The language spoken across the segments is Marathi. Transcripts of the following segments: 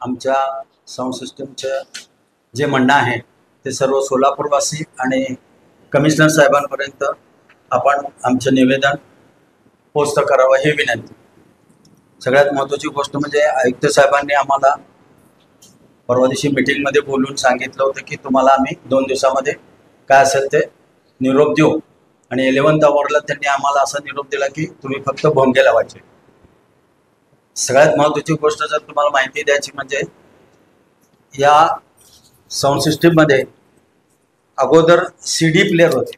आमच्या साऊंड सिस्टमचं जे म्हणणं आहे ते सर्व सोलापूरवासी आणि कमिशनर साहेबांपर्यंत आपण आमचं निवेदन पोस्ट करावं ही विनंती। सगळ्यात महत्त्वाची गोष्ट म्हणजे आयुक्त साहेबांनी आम्हाला परवा दिवशी मीटिंगमध्ये बोलून सांगितलं होतं की तुम्हाला आम्ही 2 दिवसामध्ये काय असेल ते निरोप देऊ, आणि 11th आवरला त्यांनी आम्हाला असा निरोप दिला की तुम्ही फक्त भोंगे लावायचे। सगळ्यात महत्त्वाची गोष्ट जर तुम्हाला माहिती द्यायची म्हणजे या साऊंड सिस्टीममध्ये अगोदर CD प्लेअर होते,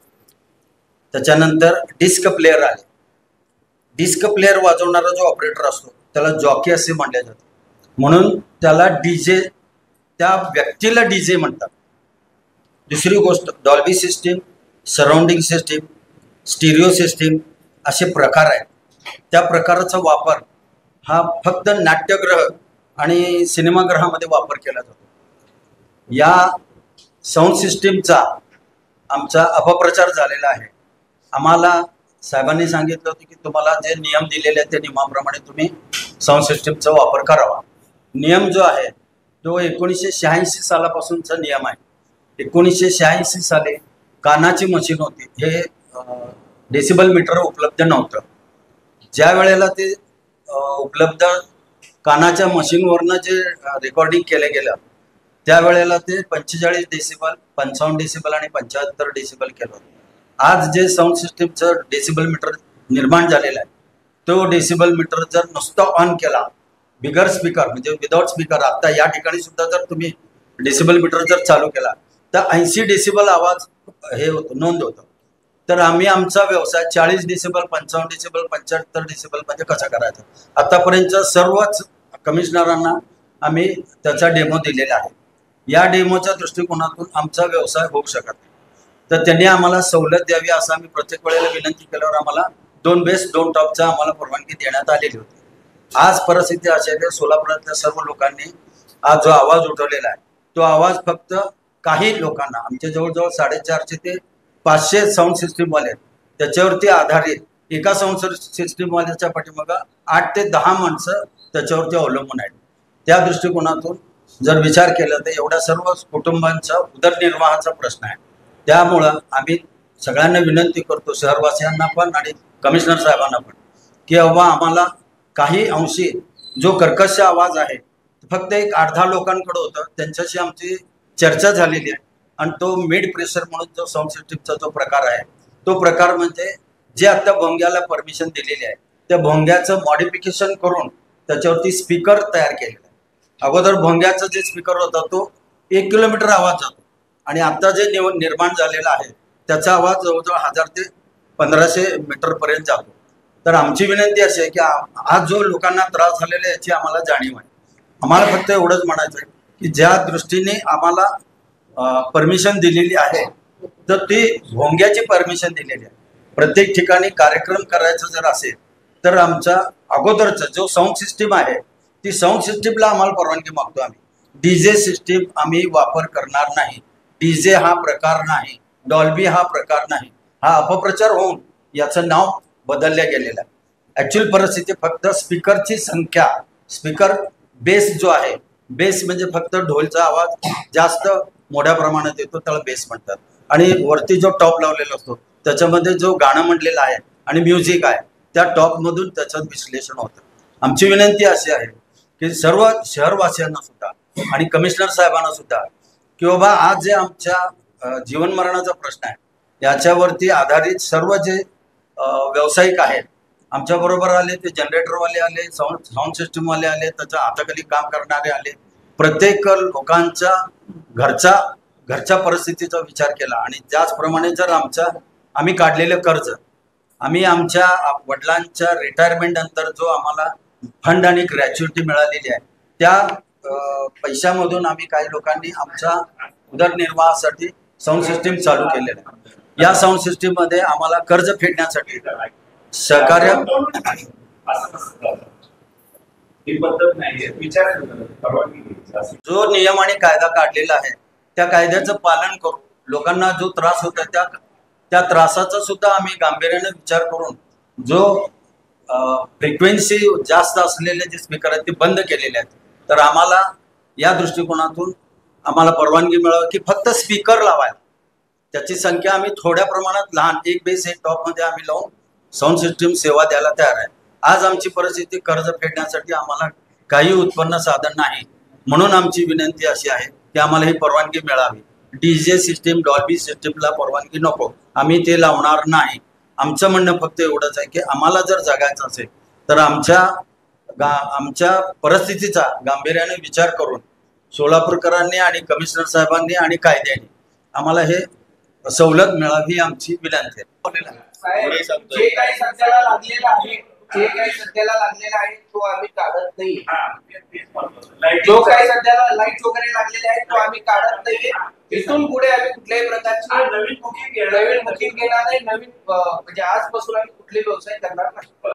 त्याच्यानंतर डिस्क प्लेअर आले। डिस्क प्लेअर वाजवणारा जो ऑपरेटर असतो त्याला जॉकी असे म्हटले जाते, म्हणून त्याला डीजे, त्या व्यक्तीला डीजे म्हणतात। दुसरी गोष्ट Dolby system, surrounding system, stereo system असे प्रकार आहेत। त्या प्रकाराचा वापर हा फक्त नाट्यगृह आणि सिनेमागृहामध्ये वापर केला जातो। या साऊंड सिस्टीमचा आमचा अपप्रचार झालेला आहे। आम्हाला साहेबांनी सांगितलं होतं की तुम्हाला जे नियम दिलेले आहेत त्या नियमाप्रमाणे तुम्ही साऊंड सिस्टीमचा वापर करावा। नियम जो आहे तो 1986 सालापासूनचा नियम आहे। 1986 साली कानाची मशीन होती, हे डेसिबल मीटर उपलब्ध नव्हतं। ज्या वेळेला ते उपलब्ध कानाच्या मशीनवरनं जे रेकॉर्डिंग केलं गेलं त्यावेळेला ते 45 डेसिबल, 55 डेसिबल आणि 75 डेसिबल केलं होतं। आज जे साऊंड सिस्टीमचं डेसिबल मीटर निर्माण झालेलं आहे तो डेसिबल मीटर जर नुसतं ऑन केला बिगर स्पीकर म्हणजे विदाउट स्पीकर, आता या ठिकाणी सुद्धा जर तुम्ही डेसिबल मीटर जर चालू केला तर 80 डेसिबल आवाज हे होतं, नोंद होतं। तर आम्ही आमचा व्यवसाय 40 डेसिबल, 55 डेसिबल, 75 डेसिबल म्हणजे कसा करायचा, आतापर्यंत सर्वच कमिशनरांना आम्ही त्याचा डेमो दिलेला आहे। या डेमोच्या दृष्टिकोनातून आमचा व्यवसाय होऊ शकत नाही, तर त्यांनी आम्हाला सवलत द्यावी असं आम्ही प्रत्येक वेळेला विनंती केल्यावर आम्हाला 2 बेस 2 टॉपचा आम्हाला परवानगी देण्यात आलेली होती। आज परिस्थिती अशी आहे, सोलापुरातल्या सर्व लोकांनी आज जो आवाज उठवलेला आहे तो आवाज फक्त काही लोकांना, आमच्या जवळजवळ 450 ते 500 साऊंड सिस्टीमवाले त्याच्यावरती आधारित, एका साऊंड सिस्टीमवाल्याच्या पाठीमागं 8 ते 10 माणसं त्याच्यावरती अवलंबून आहेत। त्या दृष्टिकोनातून जर विचार केला तर एवढ्या सर्व कुटुंबांचा उदरनिर्वाहाचा प्रश्न आहे। त्यामुळं आम्ही सगळ्यांना विनंती करतो, शहरवासियांना पण आणि कमिशनर साहेबांना पण, की बाबा आम्हाला काही अंशी जो कर्कश आवाज आहे फक्त एक 8-10 लोकांकडे होतं, त्यांच्याशी आमची चर्चा झालेली आहे, आणि तो मिड प्रेशर म्हणून जो साऊंड सिस्टीमचा जो प्रकार आहे तो प्रकार म्हणजे जे आता भोंग्याला परमिशन दिलेली आहे त्या भोंग्याचं मॉडिफिकेशन करून त्याच्यावरती स्पीकर तयार केलेला आहे। अगोदर भोंग्याचा जे स्पीकर होता तो 1 किलोमीटर आवाज जातो, आणि आता जे निर्माण झालेला आहे त्याचा आवाज जवळजवळ 1000 ते 1500 मीटरपर्यंत जातो। तर आमची विनंती अशी आहे की आज जो लोकांना त्रास झालेला आहे याची आम्हाला जाणीव आहे। आम्हाला फक्त एवढंच म्हणायचं आहे की ज्या दृष्टीने आम्हाला परमिशन दिलेली आहे तर ती भोंग्याची परमिशन दिलेली आहे। प्रत्येक ठिकाणी कार्यक्रम करायचा जर असेल तर आमचा अगोदरचा जो साऊंड सिस्टीम आहे ती साऊंड सिस्टीमला आम्हाला परवानगी मागतो आम्ही। डीजे सिस्टीम आम्ही वापर करणार नाही, डीजे हा प्रकार नाही, डॉल्बी हा प्रकार नाही, हा अपप्रचार होऊन याचं नाव बदललं गेलेलं आहे। ॲक्च्युअल परिस्थिती फक्त स्पीकरची संख्या, स्पीकर बेस जो आहे, बेस म्हणजे फक्त ढोलचा आवाज जास्त मोठ्या प्रमाणात येतो त्याला बेस म्हणतात, आणि वरती जो टॉप लावलेला असतो त्याच्यामध्ये जो गाणं म्हटलेलं आहे आणि म्युझिक आहे त्या टॉपमधून त्याचं विश्लेषण होतं। आमची विनंती अशी आहे की सर्व शहरवासियांना सुद्धा आणि कमिशनर साहेबांना सुद्धा की बाबा आज जे आमच्या जीवन मरणाचा प्रश्न आहे याच्यावरती आधारित सर्व जे व्यावसायिक आहेत आमच्याबरोबर आले, ते जनरेटरवाले आले, साऊंड सिस्टीमवाले आले, त्याच्या हाताखाली काम करणारे आले, प्रत्येक लोकांच्या घरच्या परिस्थितीचा विचार केला, आणि त्याचप्रमाणे जर आम्ही काढलेलं कर्ज, आम्ही आमच्या वडिलांच्या रिटायरमेंट नंतर जो आम्हाला फंड आणि ग्रॅच्युइटी मिळालेली आहे त्या पैशामधून आम्ही काही लोकांनी आमच्या उदरनिर्वाहासाठी साऊंड सिस्टीम चालू केलेलं आहे। या साऊंड सिस्टीममध्ये आम्हाला कर्ज फेडण्यासाठी सहकार्य जो नियम आणि कायदा काढलेला आहे त्या कायद्याचं पालन करून लोकांना जो त्रास होता त्या त्रासाचा सुद्धा आम्ही गांभीर्याने विचार करून जो फ्रिक्वेन्सी जास्त असलेले जे स्पीकर आहेत ते बंद केलेले आहेत। तर आम्हाला या दृष्टिकोनातून आम्हाला परवानगी मिळावी की फक्त स्पीकर लावायला, त्याची संख्या आम्ही थोड्या प्रमाणात लहान 1 बेस 1 टॉपमध्ये आम्ही लावून साऊंड सिस्टीम सेवा द्यायला तयार आहे. आज आमची परिस्थिती कर्ज फेडण्यासाठी आम्हाला काही उत्पन्न साधन नाही, म्हणून आमची विनंती अशी आहे की आम्हाला ही परवानगी मिळावी. डीजे सिस्टीम, डॉल्बी सिस्टीमला परवानगी नको, आम्ही ते लावणार नाही. आमचं म्हणणं फक्त एवढंच आहे की आम्हाला जर जगायचं असेल तर आमच्या परिस्थितीचा गांभीर्याने विचार करून सोलापूरकरांनी आणि कमिशनर साहेबांनी आणि कायद्याने आम्हाला हे सवलत मिळावी ही आमची विनंती आहे. जे काही सध्याला लागलेला आहे तो आम्ही काढत नाही. जो काही सध्याला लाईट वगैरे लागलेले आहे तो आम्ही काढत नाही. इथून पुढे आम्ही कुठल्याही प्रकारची नवीन बुकिंग घेणार नाही. नवीन म्हणजे आजपासून आम्ही कुठले व्यवसाय करणार नाही.